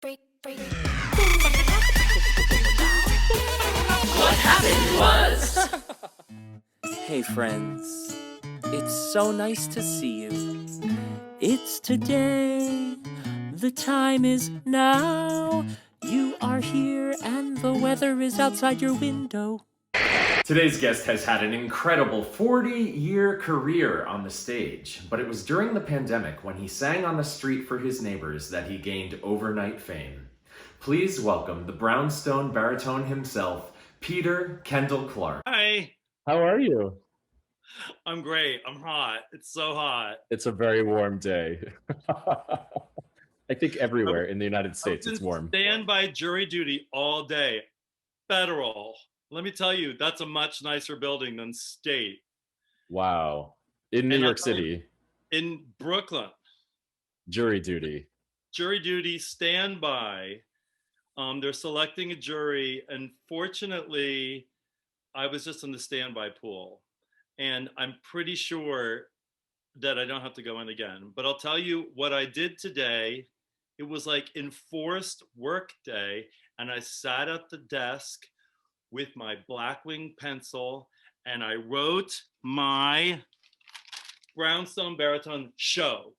What happened was. Hey friends, it's so nice to see you. It's today, the time is now. You are here and the weather is outside your window. Today's guest has had an incredible 40-year career on the stage, but it was during the pandemic when he sang on the street for his neighbors that he gained overnight fame. Please welcome the brownstone baritone himself, Peter Kendall Clark. Hi, How are you? I'm great. I'm hot. It's so hot. It's a very warm day. I think everywhere in the United States it's warm. Stand by jury duty all day. Federal. Let me tell you, that's a much nicer building than state. Wow. In New York City. In Brooklyn. Jury duty. Jury duty, standby. They're selecting a jury, and fortunately, I was just in the standby pool. And I'm pretty sure that I don't have to go in again. But I'll tell you what I did today. It was like enforced work day, and I sat at the desk with my Blackwing pencil, and I wrote my brownstone baritone show.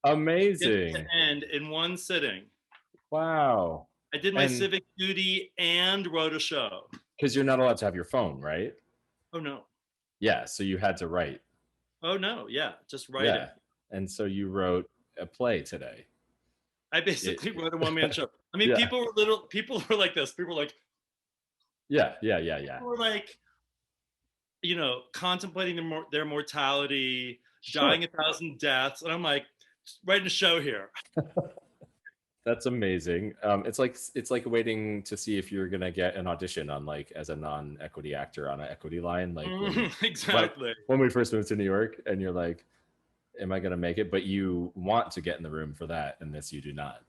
Amazing. To end in one sitting. Wow. I did my civic duty and wrote a show. Because you're not allowed to have your phone, right? Oh, no. Yeah, so you had to write. Oh, no, yeah, just writing. Yeah. And so you wrote a play today. I basically wrote a one-man show. I mean, people were like this. People were like, Yeah. People were like, contemplating their mortality, dying 1,000 deaths. And I'm like, writing a show here. That's amazing. It's like waiting to see if you're gonna get an audition on as a non-equity actor on an equity line. Exactly. When we first moved to New York, and you're like, am I gonna make it? But you want to get in the room for that, and this you do not.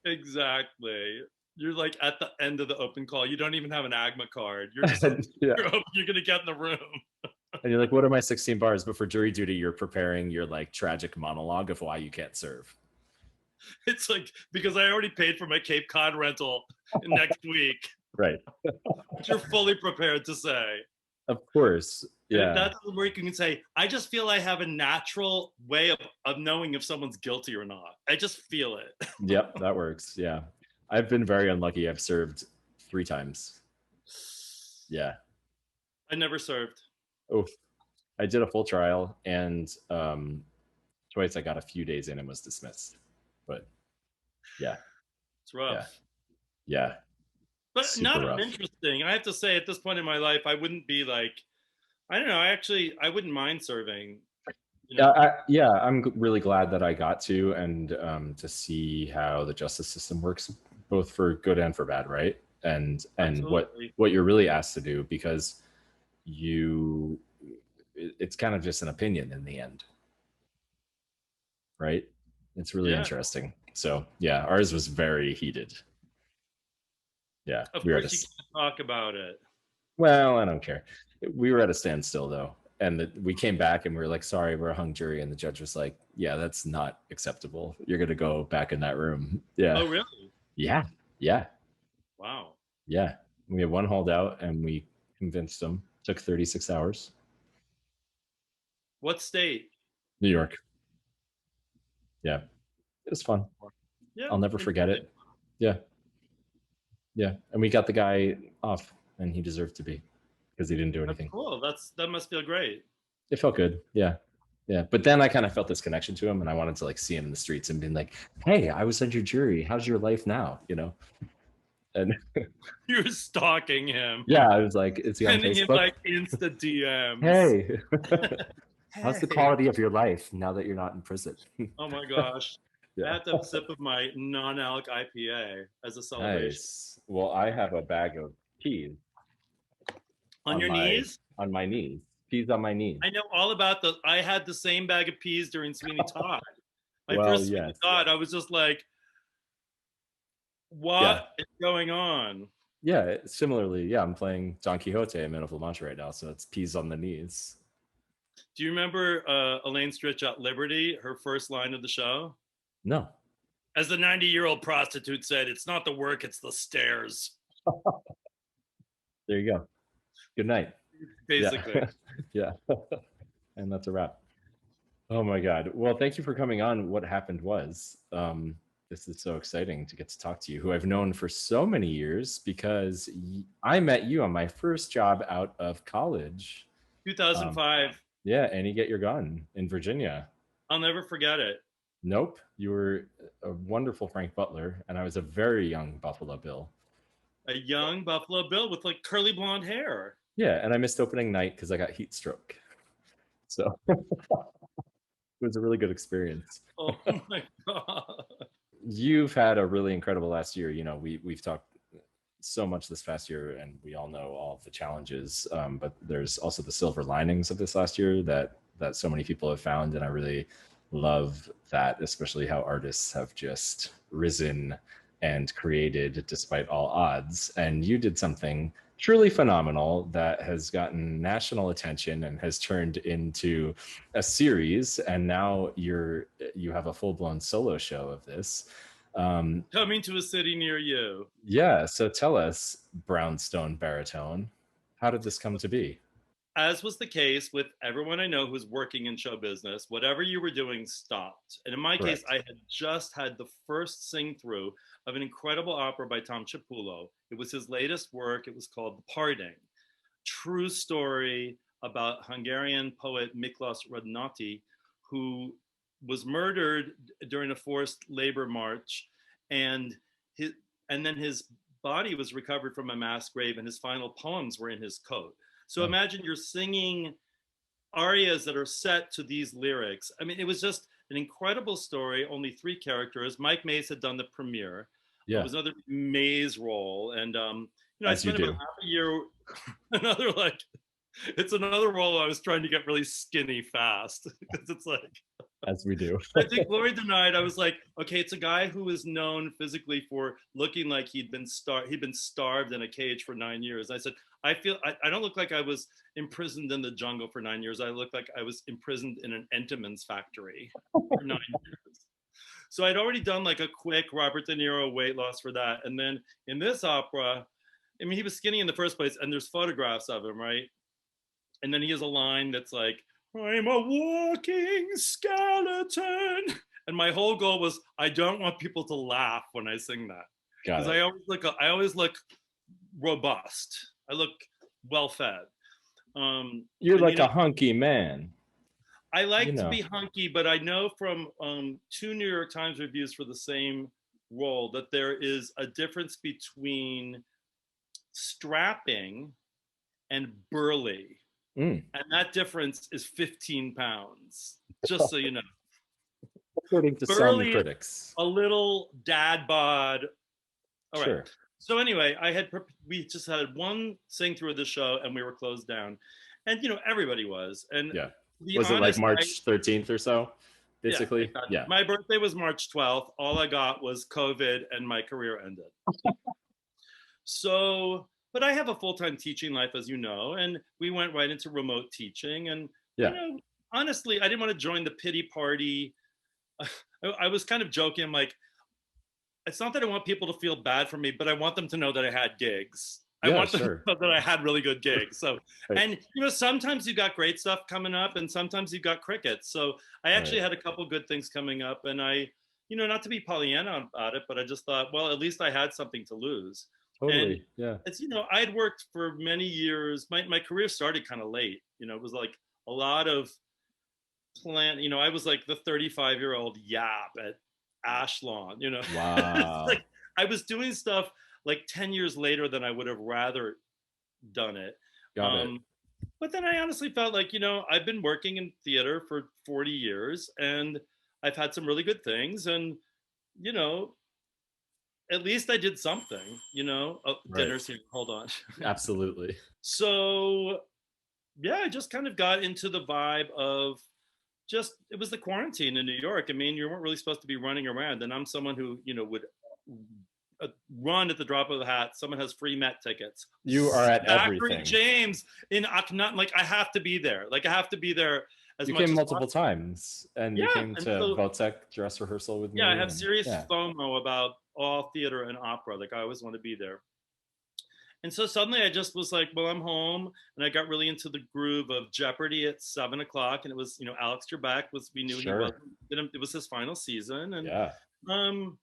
Exactly. You're like at the end of the open call. You don't even have an AGMA card. You're just you're gonna get in the room. And you're like, what are my 16 bars? But for jury duty, you're preparing your tragic monologue of why you can't serve. It's like, because I already paid for my Cape Cod rental next week. Right. You're fully prepared to say. Of course. Yeah. And that's where you can say, I just feel I have a natural way of knowing if someone's guilty or not. I just feel it. Yep, that works. Yeah. I've been very unlucky. I've served 3 times. Yeah. I never served. Oh, I did a full trial, and twice I got a few days in and was dismissed. But yeah, it's rough. Yeah, but not rough. Interesting. I have to say, at this point in my life, I wouldn't be like, I don't know. I wouldn't mind serving. Yeah, I'm really glad that I got to, and to see how the justice system works, both for good and for bad, right? And Absolutely. what you're really asked to do, because it's kind of just an opinion in the end, right? It's really interesting. So yeah, ours was very heated. Yeah, of course you can't talk about it. Well, I don't care. We were at a standstill though, and we came back and we were like, sorry, we're a hung jury, and the judge was like, yeah, that's not acceptable. You're gonna go back in that room. Yeah. Oh really? Yeah. Wow. Yeah, we had one holdout and we convinced him. Took 36 hours. What state? New York. Yeah, it was fun. Yeah, I'll never forget it. Yeah, and we got the guy off, and he deserved to be, because he didn't do anything. That's cool. That must feel great. It felt good. Yeah. But then I kind of felt this connection to him, and I wanted to see him in the streets and be like, "Hey, I was on your jury. How's your life now?" And you were stalking him. Yeah, I was like, "Is he on Facebook?" Him Insta DMs. Hey. How's the quality of your life now that you're not in prison? Oh my gosh. Yeah. I have to have a sip of my non-alc IPA as a celebration. Nice. Well, I have a bag of peas. On your knees? On my knees. Peas on my knees. I know all about those. I had the same bag of peas during Sweeney Todd. First Sweeney Todd, I was just like, what is going on? Yeah, similarly, I'm playing Don Quixote in Middle of La Mancha right now, so it's peas on the knees. Do you remember Elaine Stritch at Liberty, her first line of the show? No. As the 90-year-old prostitute said, it's not the work, it's the stairs. There you go. Good night. Basically. Yeah. Yeah. And that's a wrap. Oh my God. Well, thank you for coming on. What happened was, this is so exciting to get to talk to you, who I've known for so many years because I met you on my first job out of college. 2005. Yeah, and you get your gun in Virginia. I'll never forget it. Nope. You were a wonderful Frank Butler, and I was a very young Buffalo Bill. A young Buffalo Bill with like curly blonde hair. Yeah, and I missed opening night because I got heat stroke. So it was a really good experience. Oh my God. You've had a really incredible last year. You know, we've talked so much this past year, and we all know all of the challenges. But there's also the silver linings of this last year that so many people have found, and I really love that, especially how artists have just risen and created despite all odds. And you did something truly phenomenal that has gotten national attention and has turned into a series, and now you have a full-blown solo show of this, coming to a city near you. Yeah, so tell us, Brownstone Baritone, how did this come to be? As was the case with everyone I know who's working in show business, whatever you were doing stopped. And in my case, I had just had the first sing through of an incredible opera by Tom Chiapullo. It was his latest work. It was called The Parting. True story about Hungarian poet Miklos Radnóti, who was murdered during a forced labor march, and then his body was recovered from a mass grave, and his final poems were in his coat. So imagine you're singing arias that are set to these lyrics. I mean, it was just an incredible story, only 3 characters. Mike Mays had done the premiere. Yeah. It was another Mays role. And, As I spent about half a year, it's another role I was trying to get really skinny fast. Because it's like, as we do. I think Glory Denied, I was like, okay, it's a guy who is known physically for looking like he'd been starved in a cage for 9 years. I said, I don't look like I was imprisoned in the jungle for 9 years. I look like I was imprisoned in an Entenmann's factory for 9 years. So I'd already done like a quick Robert De Niro weight loss for that. And then in this opera, I mean, he was skinny in the first place, and there's photographs of him, right? And then he has a line that's like, I'm a walking skeleton. And my whole goal was, I don't want people to laugh when I sing that. Because I always look robust. I look well fed. You're like a hunky man. I like to be hunky, but I know from 2 New York Times reviews for the same role that there is a difference between strapping and burly. And that difference is 15 pounds, just so you know. According to some critics. A little dad bod. All right. Sure. So anyway, we just had one sing through of the show, and we were closed down. And, everybody was. And yeah. Was it like March 13th or so, basically? Yeah, exactly. My birthday was March 12th. All I got was COVID, and my career ended. But I have a full-time teaching life, as you know, and we went right into remote teaching. And, honestly, I didn't want to join the pity party. I was kind of joking. I'm like, it's not that I want people to feel bad for me, but I want them to know that I had gigs. I want them to know that I had really good gigs. So, and, sometimes you got great stuff coming up, and sometimes you got crickets. So I actually had a couple good things coming up, and I, not to be Pollyanna about it, but I just thought, well, at least I had something to lose. Totally. And it's, I had worked for many years. My career started kind of late. It was like a lot of I was like the 35-year-old yap at Ashlawn, Wow. Like I was doing stuff like 10 years later than I would have rather done it. Got it. But then I honestly felt like, I've been working in theater for 40 years, and I've had some really good things, and, at least I did something, dinner's here, hold on. Absolutely. So, yeah, I just kind of got into the vibe of it was the quarantine in New York. I mean, you weren't really supposed to be running around, and I'm someone who, would run at the drop of a hat. Someone has free Met tickets. You are at Zachary everything. James in Akhenaten, like I have to be there. Like I have to be there as You much came as multiple possible. times, and you Yeah, came and to so Votek dress rehearsal with yeah, I me, have and serious yeah, FOMO about all theater and opera. Like I always want to be there. And so suddenly I just was like, well, I'm home. And I got really into the groove of Jeopardy at 7 o'clock. And it was, Alex Trebek we knew he was, sure, it was his final season. yeah, Um,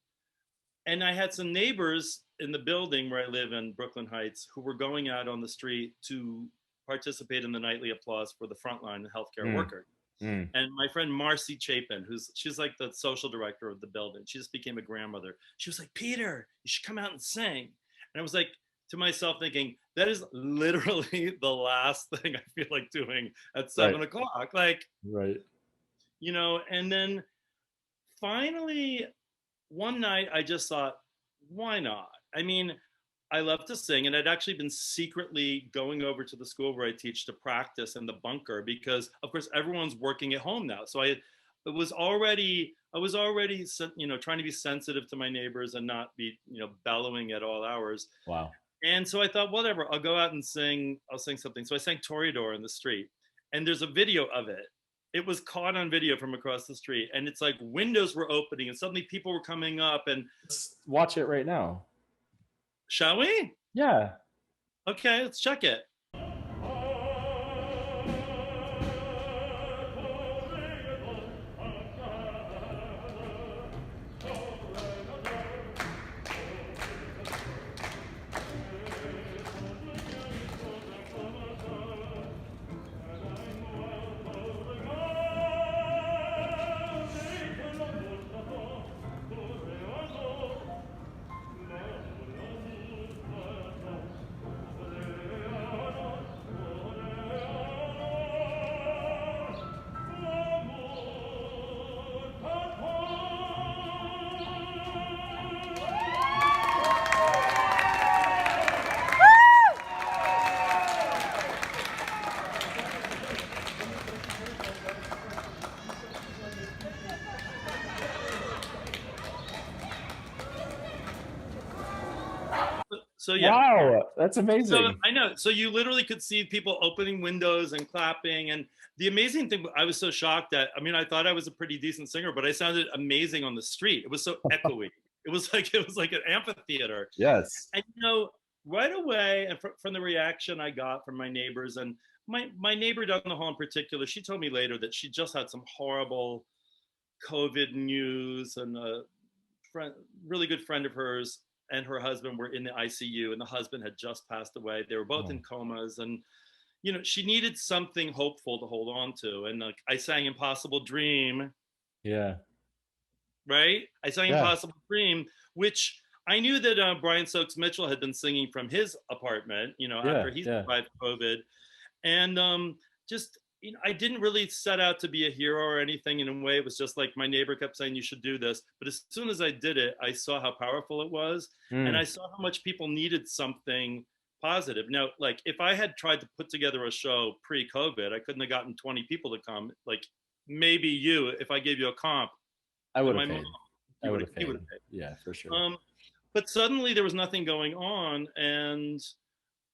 and I had some neighbors in the building where I live in Brooklyn Heights who were going out on the street to participate in the nightly applause for the frontline healthcare mm, worker. mm. And my friend Marcy Chapin, she's like the social director of the building. She just became a grandmother. She was like, Peter, you should come out and sing. And I was like to myself thinking, that is literally the last thing I feel like doing at Right, 7 o'clock. Like, right, and then finally one night I just thought, why not? I mean, I love to sing, and I'd actually been secretly going over to the school where I teach to practice in the bunker because, of course, everyone's working at home now. So I was already, trying to be sensitive to my neighbors and not be, bellowing at all hours. wow, And so I thought, whatever, I'll go out and sing. I'll sing something. So I sang Toreador in the street, and there's a video of it. It was caught on video from across the street, and it's like windows were opening, and suddenly people were coming up. And let's watch it right now. shall we? Yeah. Okay, let's check it. So yeah. Wow, that's So amazing. I know. So you literally could see people opening windows and clapping. And the amazing thing, I was so shocked that, I mean, I thought I was a pretty decent singer, but I sounded amazing on the street. It was so echoey. It was like an amphitheater. Yes. And right away, and from the reaction I got from my neighbors, and my neighbor down the hall in particular, she told me later that she just had some horrible COVID news, and a really good friend of hers and her husband were in the ICU, and the husband had just passed away. They were both in Oh, comas, and she needed something hopeful to hold on to. And like I sang Impossible Dream, yeah, right? I sang yeah, Impossible Dream, which I knew that Brian Stokes Mitchell had been singing from his apartment, yeah, after he yeah. survived COVID. And just, I didn't really set out to be a hero or anything. In a way, it was just like my neighbor kept saying, you should do this. But as soon as I did it, I saw how powerful it was. And I Mm, saw how much people needed something positive. Now, like if I had tried to put together a show pre-COVID, I couldn't have gotten 20 people to come. Like maybe you, if I gave you a comp, I and would my have mom, paid. I would have you would paid. have paid. Yeah, for sure. But suddenly there was nothing going on, and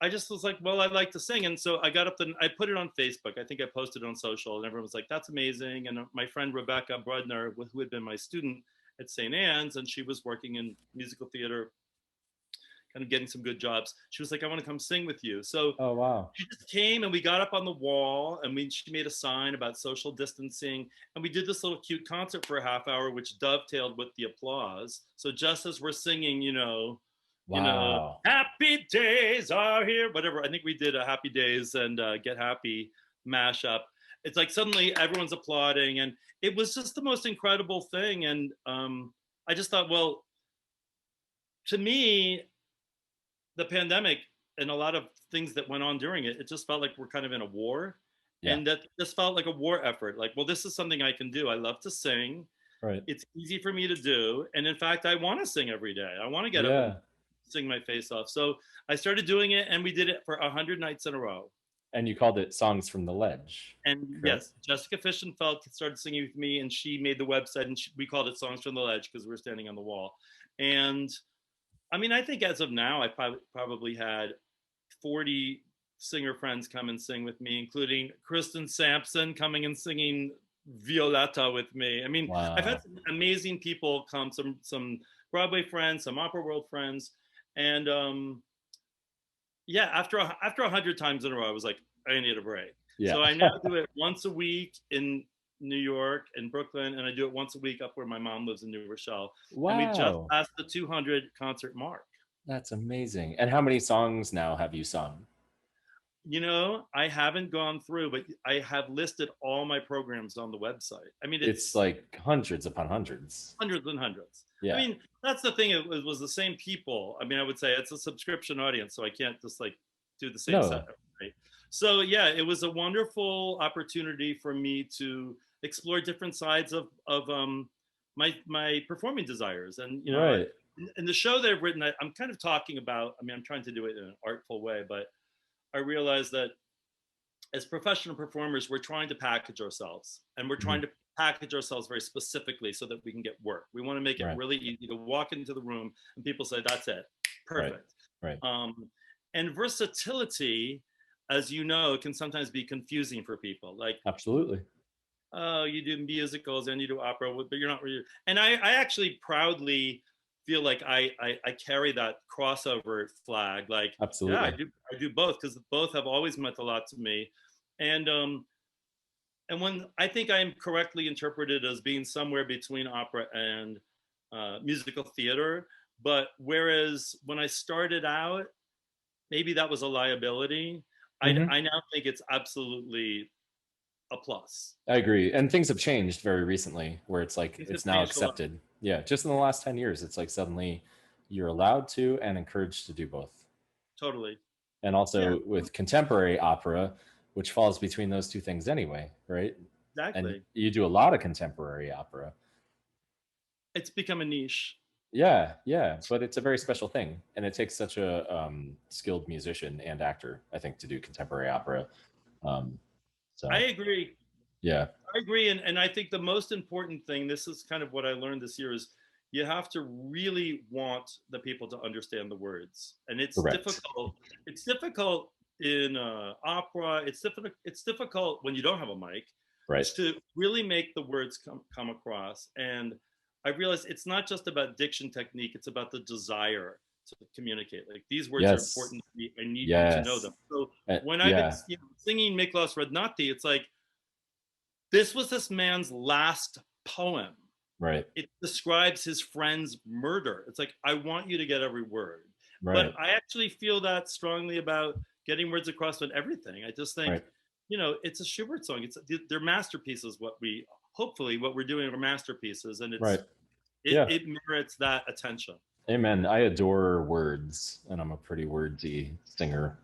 I just was like, well, I'd like to sing. And so I got up and I put it on Facebook. I think I posted it on social, and everyone was like, that's amazing. And my friend Rebecca Brudner, who had been my student at St. Anne's, and she was working in musical theater, kind of getting some good jobs. She was like, I want to come sing with you. So Oh, wow. she just came, and we got up on the wall, and she made a sign about social distancing, and we did this little cute concert for a half hour, which dovetailed with the applause. So just as we're singing, Wow. happy days are here, whatever. I think we did a Happy Days and Get Happy mashup. It's like suddenly everyone's applauding, and it was just the most incredible thing. And I just thought, well, to me, the pandemic and a lot of things that went on during it, it just felt like we're kind of in a war. Yeah. And that just felt like a war effort. Like, well, this is something I can do. I love to sing. Right. It's easy for me to do. And in fact, I want to sing every day. I want to get up and Yeah. sing my face off. So I started doing it, and we did it for 100 nights in a row. And you called it Songs from the Ledge. And correct? yes, Jessica Fischenfeld started singing with me, and she made the website, and we called it Songs from the Ledge because we're standing on the wall. And I mean, I think as of now, I probably had 40 singer friends come and sing with me, including Kristen Sampson coming and singing Violetta with me. I mean, I've had Wow. some amazing people come, some Broadway friends, some opera world friends, and yeah, after 100 times in a row, I was like, I need a break. Yeah. So I now do it once a week in New York and Brooklyn, and I do it once a week up where my mom lives in New Rochelle. And we just Wow. passed the 200 concert mark. That's amazing. And how many songs now have you sung? You know, I haven't gone through, but I have listed all my programs on the website. I mean, It's like hundreds upon hundreds. hundreds and hundreds. Yeah. I mean, that's the thing. It was the same people. I mean, I would say it's a subscription audience, so I can't just like do the same No. set. Right? So yeah, it was a wonderful opportunity for me to explore different sides of my performing desires, and you know, Right. in the show that I've written, I'm kind of talking about. I mean, I'm trying to do it in an artful way, but I realize that as professional performers, we're trying to package ourselves, and we're trying to package ourselves very specifically so that we can get work. We want to make it Right. really easy to walk into the room and people say, "That's it, perfect." Right. And versatility, as you know, can sometimes be confusing for people. Like, Absolutely. oh, you do musicals and you do opera, but you're not really. And I actually proudly feel like I carry that crossover flag. Like, Absolutely. yeah, I do both, because both have always meant a lot to me. And when I think I'm correctly interpreted as being somewhere between opera and musical theater, but whereas when I started out, maybe that was a liability. Mhm. I now think it's absolutely a plus. I agree. And things have changed very recently where it's like Things it's have now changed a lot. accepted. Yeah, just in the last 10 years, it's like suddenly you're allowed to and encouraged to do both. Totally. And also with contemporary opera, which falls between those two things anyway, right? And Exactly. you do a lot of contemporary opera. It's become a niche. Yeah, but it's a very special thing, and it takes such a skilled musician and actor, I think, to do contemporary opera. So I agree. yeah, I agree. And I think the most important thing, this is kind of what I learned this year, is you have to really want the people to understand the words. And it's correct. difficult. It's difficult in opera. It's difficult when you don't have a mic Right. to really make the words come across. And I realized it's not just about diction technique, it's about the desire to communicate. Like, these words are Yes. important to me. I need you Yes. to know them. So when yeah. I've been singing Miklos Rednati, it's like, this was this man's last poem. Right. It describes his friend's murder. It's like, I want you to get every word. Right. But I actually feel that strongly about getting words across on everything. I just think, Right. you know, it's a Schubert song. They're masterpieces. Hopefully what we're doing are masterpieces, and Right. it merits that attention. Amen. I adore words, and I'm a pretty wordsy singer.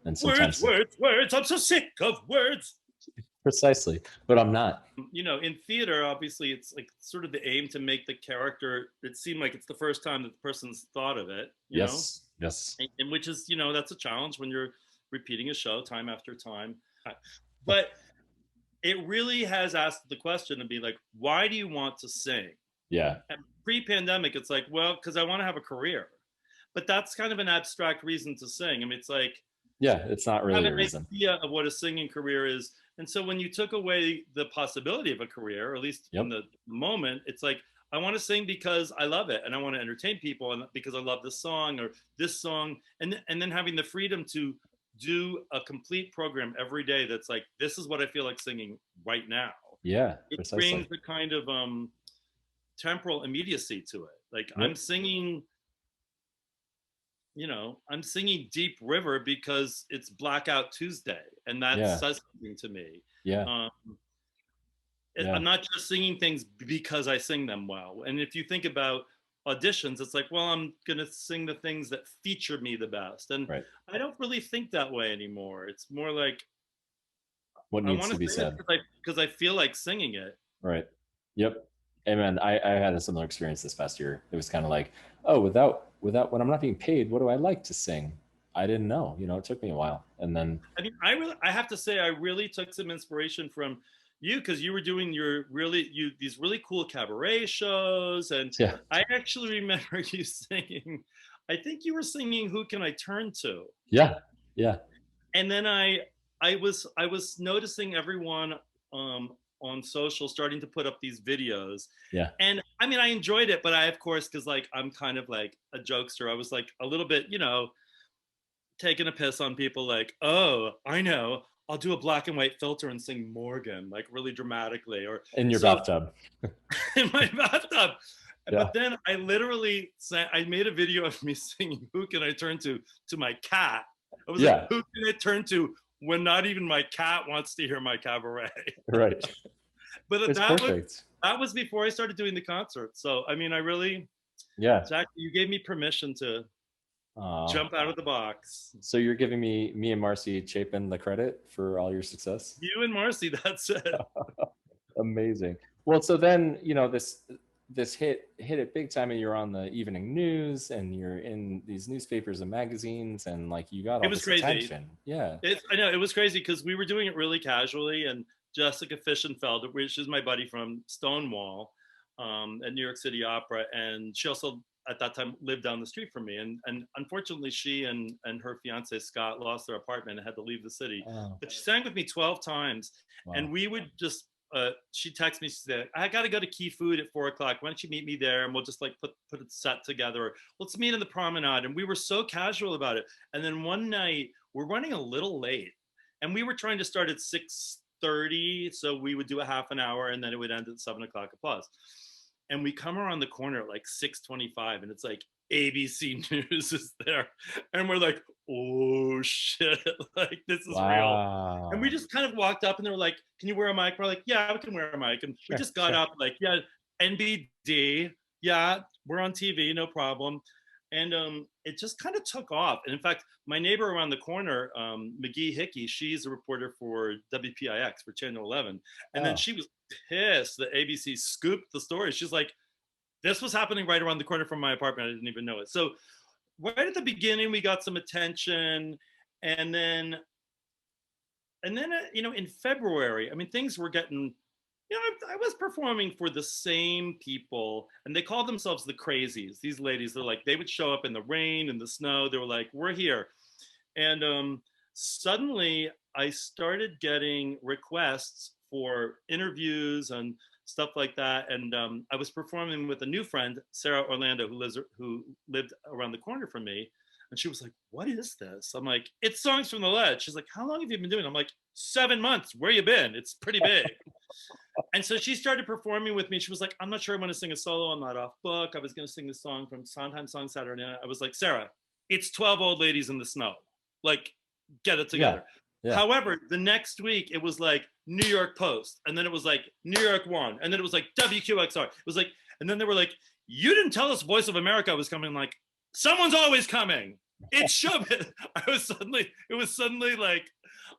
And sometimes Words. I'm so sick of words. Precisely, but I'm not. You know, in theater, obviously, it's like sort of the aim to make the character, it seem like it's the first time that the person's thought of it. Yes. And which is, you know, that's a challenge when you're repeating a show time after time. But it really has asked the question to be like, why do you want to sing? Yeah. And pre-pandemic, it's like, well, because I want to have a career. But that's kind of an abstract reason to sing. I mean, it's like, yeah, it's not really a reason. Idea of what a singing career is. And so when you took away the possibility of a career, or at least in the moment, it's like, I want to sing because I love it, and I want to entertain people, and because I love this song or this song, and then having the freedom to do a complete program every day that's like, this is what I feel like singing right now. Yeah, it precisely. brings the kind of temporal immediacy to it. Like, I'm singing, you know, I'm singing Deep River because it's Blackout Tuesday, and that says something to me. Yeah. I'm not just singing things because I sing them well. And if you think about auditions, it's like, well, I'm going to sing the things that feature me the best. And I don't really think that way anymore. It's more like, what needs to be said, because I feel like singing it. Right. Yep. Amen. I had a similar experience this past year. It was kind of like, oh, without when I'm not being paid, what do I like to sing? I didn't know. You know, it took me a while. And then I mean, I have to say, I really took some inspiration from you, because you were doing these really cool cabaret shows, and I actually remember you singing. I think you were singing "Who Can I Turn To?" Yeah. And then I was noticing everyone on social starting to put up these videos. Yeah. And I mean, I enjoyed it, but I, of course, because like I'm kind of like a jokester, I was like a little bit, taking a piss on people like, oh, I know, I'll do a black and white filter and sing Morgan, like really dramatically. Or In your so bathtub. in my bathtub. Yeah. But then I literally I made a video of me singing "Who Can I Turn to" my cat. I was like, "Who can I turn to when not even my cat wants to hear my cabaret?" Right. But It's perfect. that was before I started doing the concert. So I mean, I really, Yeah. Zach, you gave me permission to jump out of the box. So you're giving me and Marcy Chapin the credit for all your success? You and Marcy, that's it. Amazing. Well, so then, this hit it big time, and you're on the evening news, and you're in these newspapers and magazines, and like you got all this attention. Yeah. I know, it was crazy because we were doing it really casually, and Jessica Fischenfeld, which is my buddy from Stonewall at New York City Opera, and she also at that time lived down the street from me, and unfortunately she and her fiance Scott lost their apartment and had to leave the city. Oh. But she sang with me 12 times. Wow. And we would just she texted me, she said, I got to go to Key Food at 4:00. Why don't you meet me there, and we'll just like put a set together. Let's meet in the promenade. And we were so casual about it. And then one night we're running a little late, and we were trying to start at 6:30, so we would do a half an hour, and then it would end at 7:00 applause. And we come around the corner at like 6:25, and it's like ABC News is there, and we're like, oh shit, like this is real. And we just kind of walked up, and they were like, can you wear a mic? We're like, yeah, we can wear a mic. And we just got up like, yeah, NBD, yeah, we're on TV, no problem. And it just kind of took off. And in fact, my neighbor around the corner, McGee Hickey, she's a reporter for WPIX for Channel 11. And then she was pissed that ABC scooped the story. She's like, this was happening right around the corner from my apartment. I didn't even know it. So right at the beginning, we got some attention. And then in February, I mean, things were getting, I was performing for the same people, and they called themselves the Crazies. These ladies, they're like, they would show up in the rain and the snow. They were like, we're here. And suddenly I started getting requests for interviews and stuff like that. And I was performing with a new friend, Sarah Orlando, who lived around the corner from me. And she was like, what is this? I'm like, it's Songs from the Ledge. She's like, how long have you been doing it? I'm like, 7 months. Where you been? It's pretty big. And so she started performing with me. She was like, I'm not sure I want to sing a solo. I'm not off book. I was going to sing this song from Sondheim Song Saturday Night. I was like, Sarah, it's 12 old ladies in the snow. Like, get it together. Yeah. However, the next week it was like New York Post, and then it was like New York One, and then it was like WQXR. It was like, and then they were like, you didn't tell us Voice of America was coming. Like, someone's always coming. It should be. It was suddenly like,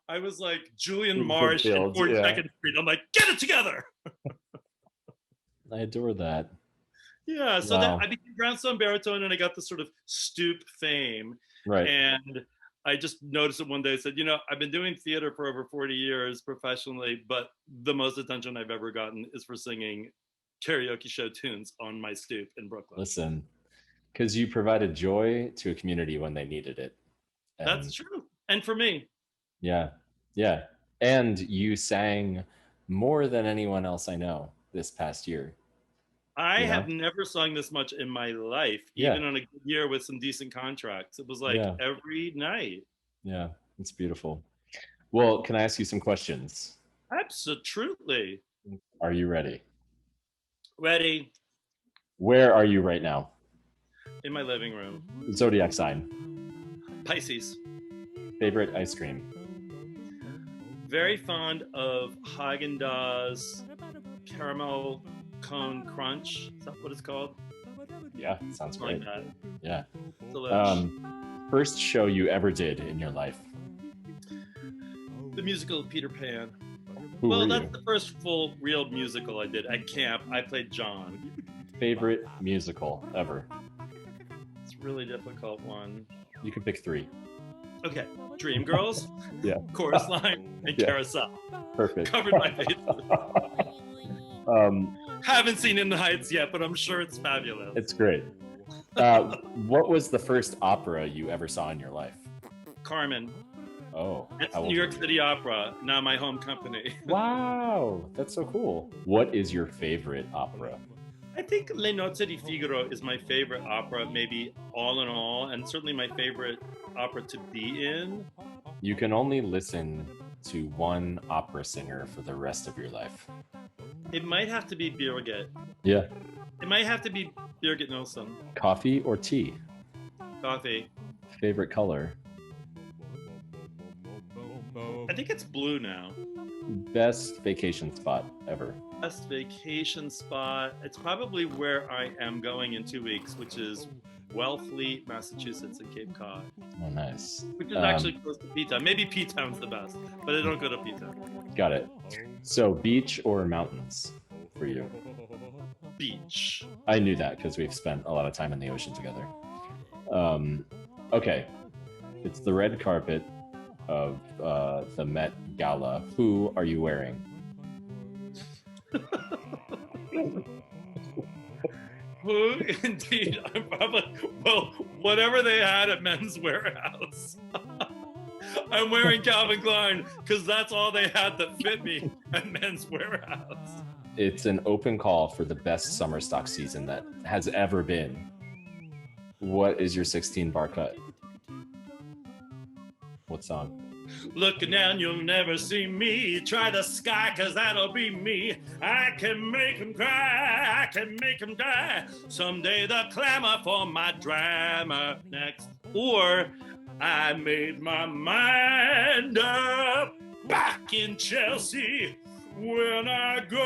I was like Julian Marsh in 42nd Street. I'm like, get it together. I adore that. Yeah. So then I became Brownstone Baritone, and I got this sort of stoop fame. Right. And I just noticed it one day. I said, I've been doing theater for over 40 years professionally, but the most attention I've ever gotten is for singing karaoke show tunes on my stoop in Brooklyn. Listen, because you provided joy to a community when they needed it. And that's true. And for me. Yeah. Yeah. And you sang more than anyone else I know this past year. I have never sung this much in my life, even on a good year with some decent contracts. It was like every night. Yeah, it's beautiful. Well, can I ask you some questions? Absolutely. Are you ready? Ready. Where are you right now? In my living room. Zodiac sign. Pisces. Favorite ice cream? Very fond of Haagen-Dazs caramel cone crunch. Is that what it's called? Yeah, sounds great. Like that. Yeah. Delicious. First show you ever did in your life? The musical of Peter Pan. Who were that's you? the first full real musical I did at camp. I played John. Favorite musical ever? It's a really difficult one. You can pick 3. Okay, Dreamgirls, Chorus Line, and Carousel. Perfect. Covered my face. Haven't seen In the Heights yet, but I'm sure it's fabulous. It's great. What was the first opera you ever saw in your life? Carmen. Oh, That's how old New York were you? City Opera, now my home company. Wow, that's so cool. What is your favorite opera? I think Le Nozze di Figaro is my favorite opera, maybe all in all, and certainly my favorite opera to be in. You can only listen to one opera singer for the rest of your life. It might have to be Birgit. Yeah. It might have to be Birgit Nilsson. Coffee or tea? Coffee. Favorite color? I think it's blue now. Best vacation spot ever? Best vacation spot. It's probably where I am going in 2 weeks, which is Wellfleet, Massachusetts, and Cape Cod, Oh, nice. which is actually close to P-Town. Maybe P-Town's the best, but I don't go to P-Town. Got it. So beach or mountains for you? Beach. I knew that because we've spent a lot of time in the ocean together. Okay. It's the red carpet of the Met Gala. Who are you wearing? Who indeed? I'm probably, well, whatever they had at Men's Warehouse. I'm wearing Calvin Klein because that's all they had that fit me at Men's Warehouse. It's an open call for the best summer stock season that has ever been. What is your 16 bar cut? What song? Looking down, you'll never see me. Try the sky, cause that'll be me. I can make him cry, I can make him die. Someday they'll clamor for my drama next. Or I made my mind up back in Chelsea. When I go,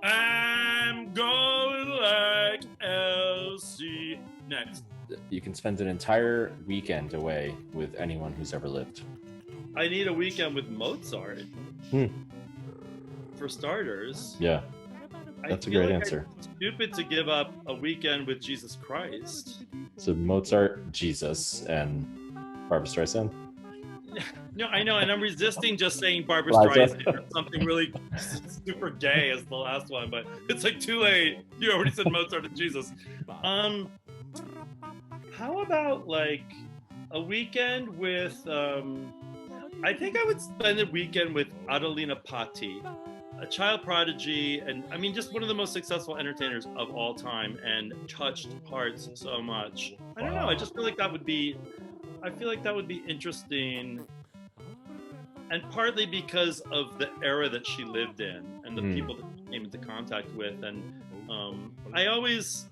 I'm going like Elsie. Next. You can spend an entire weekend away with anyone who's ever lived. I need a weekend with Mozart. For starters. Yeah, that's a great answer. I'm stupid to give up a weekend with Jesus Christ. So Mozart, Jesus, and Barbra Streisand. No, I know, and I'm resisting just saying Barbra Liza. Streisand or something really super gay as the last one, but it's like too late. You already said Mozart and Jesus. How about like a weekend with? I think I would spend a weekend with Adelina Patti, a child prodigy, and I mean just one of the most successful entertainers of all time, and touched hearts so much. I don't know. I just feel like that would be. I feel like that would be interesting, and partly because of the era that she lived in and the people that she came into contact with, and I always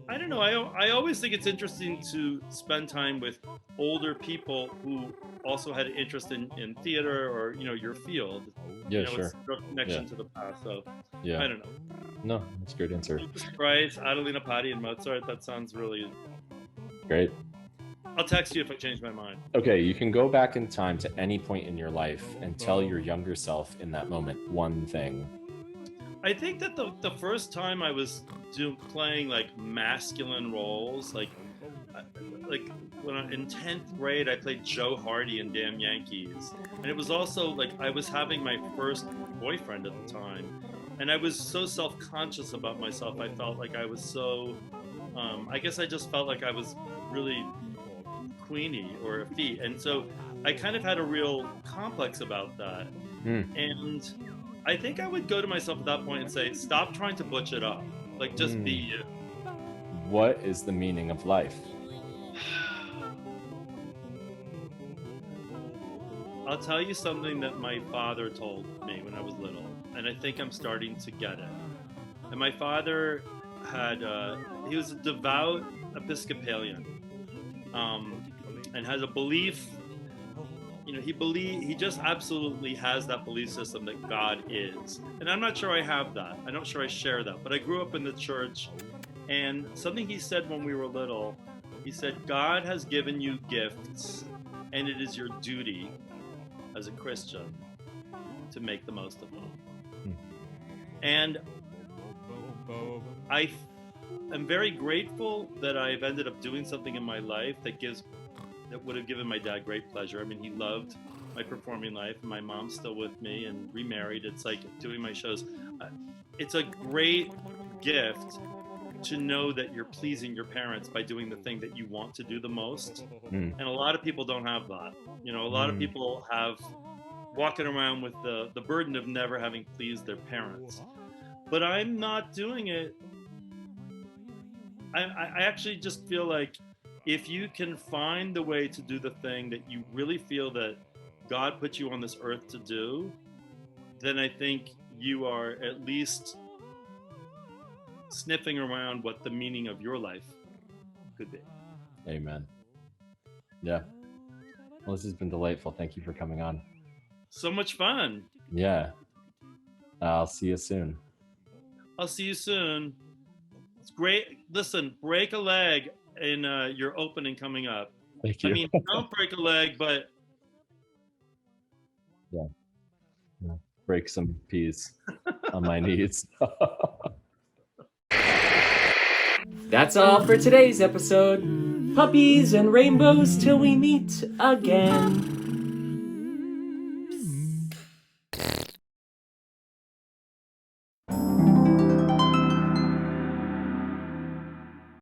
think it's interesting to spend time with older people who also had an interest in theater or your field. Yeah, sure. It's a connection to the past. So Yeah. I don't know. No, that's a great answer. Jesus Christ, Adelina Patti, and Mozart. That sounds really. Great. I'll text you if I change my mind. Okay, you can go back in time to any point in your life and tell your younger self in that moment one thing. I think that the first time I was playing like masculine roles, like when in 10th grade, I played Joe Hardy in Damn Yankees, and it was also like I was having my first boyfriend at the time, and I was so self-conscious about myself. I felt like I was so, I guess I just felt like I was really queenie or effete, and so I kind of had a real complex about that. And I think I would go to myself at that point and say, stop trying to butch it up, like just be you. What is the meaning of life? I'll tell you something that my father told me when I was little, and I think I'm starting to get it. And my father he was a devout Episcopalian, and has a belief, he just absolutely has that belief system that God is. And I'm not sure I have that. I'm not sure I share that, but I grew up in the church, and something he said when we were little, he said, God has given you gifts, and it is your duty as a Christian to make the most of them. And I am very grateful that I've ended up doing something in my life that would have given my dad great pleasure. I mean, he loved my performing life, and my mom's still with me and remarried. It's like doing my shows. It's a great gift, to know that you're pleasing your parents by doing the thing that you want to do the most. Mm. And a lot of people don't have that. You know, a lot of people have walking around with the burden of never having pleased their parents. But I'm not doing it. I actually just feel like if you can find the way to do the thing that you really feel that God put you on this earth to do, then I think you are at least sniffing around what the meaning of your life could be. Amen. Yeah. Well, this has been delightful. Thank you for coming on. So much fun. Yeah. I'll see you soon. I'll see you soon. It's great. Listen, break a leg in your opening coming up. Thank you. I mean, don't break a leg, but yeah. Break some peas on my knees. That's all for today's episode. Puppies and rainbows till we meet again.